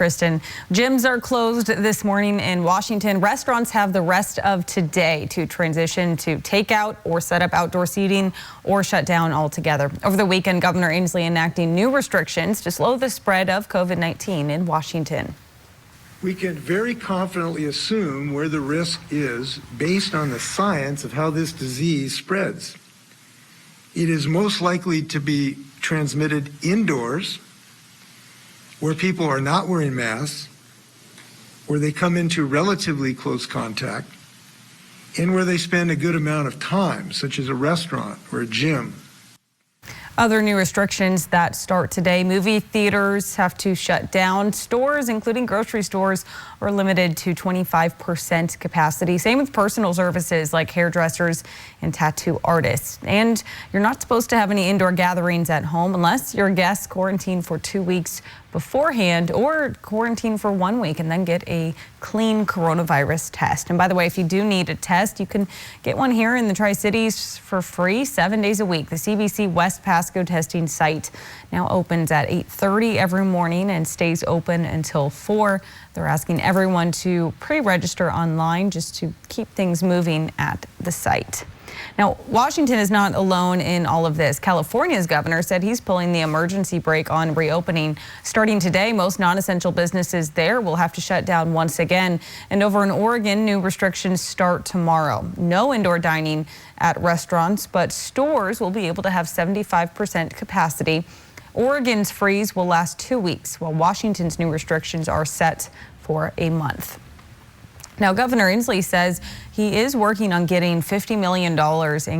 Kristen, gyms are closed this morning in Washington. Restaurants have the rest of today to transition to takeout or set up outdoor seating or shut down altogether. Over the weekend, Governor Inslee enacting new restrictions to slow the spread of COVID-19 in Washington. We can very confidently assume where the risk is based on the science of how this disease spreads. It is most likely to be transmitted indoors, where people are not wearing masks, where they come into relatively close contact, and where they spend a good amount of time, such as a restaurant or a gym. Other new restrictions that start today: movie theaters have to shut down. Stores, including grocery stores, are limited to 25% capacity. Same with personal services like hairdressers and tattoo artists. And you're not supposed to have any indoor gatherings at home unless your guests quarantine for 2 weeks beforehand or quarantine for 1 week and then get a clean coronavirus test. And by the way, if you do need a test, you can get one here in the Tri-Cities for free 7 days a week. The CBC West Pasco testing site now opens at 8:30 every morning and stays open until 4. They're asking everyone to pre-register online just to keep things moving at the site. Now, Washington is not alone in all of this. California's governor said he's pulling the emergency brake on reopening. Starting today, most non-essential businesses there will have to shut down once again. And over in Oregon, new restrictions start tomorrow. No indoor dining at restaurants, but stores will be able to have 75% capacity. Oregon's freeze will last 2 weeks, while Washington's new restrictions are set for a month. Now, Governor Inslee says he is working on getting $50 million in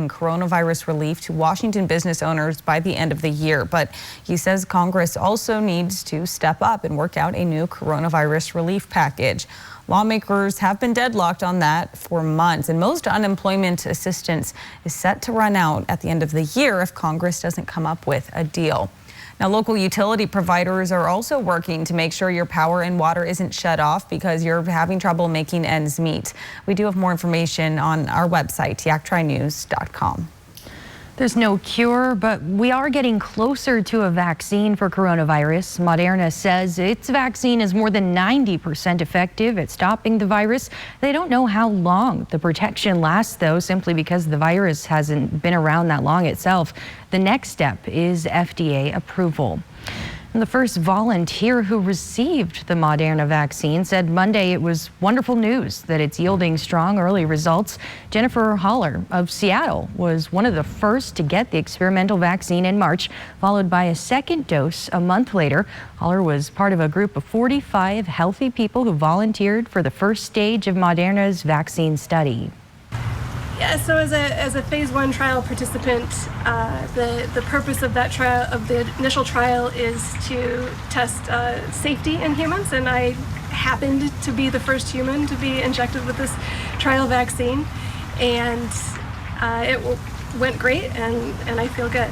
coronavirus relief to Washington business owners by the end of the year. But he says Congress also needs to step up and work out a new coronavirus relief package. Lawmakers have been deadlocked on that for months, and most unemployment assistance is set to run out at the end of the year if Congress doesn't come up with a deal. Now, local utility providers are also working to make sure your power and water isn't shut off because you're having trouble making ends meet. We do have more information on our website, yaktrinews.com. There's no cure, but we are getting closer to a vaccine for coronavirus. Moderna says its vaccine is more than 90% effective at stopping the virus. They don't know how long the protection lasts, though, simply because the virus hasn't been around that long itself. The next step is FDA approval. And the first volunteer who received the Moderna vaccine said Monday it was wonderful news that it's yielding strong early results. Jennifer Haller of Seattle was one of the first to get the experimental vaccine in March, followed by a second dose a month later. Haller was part of a group of 45 healthy people who volunteered for the first stage of Moderna's vaccine study. Yeah, so as a phase 1 trial participant, the purpose of that trial, of the initial trial, is to test safety in humans, and I happened to be the first human to be injected with this trial vaccine, and it went great, and I feel good.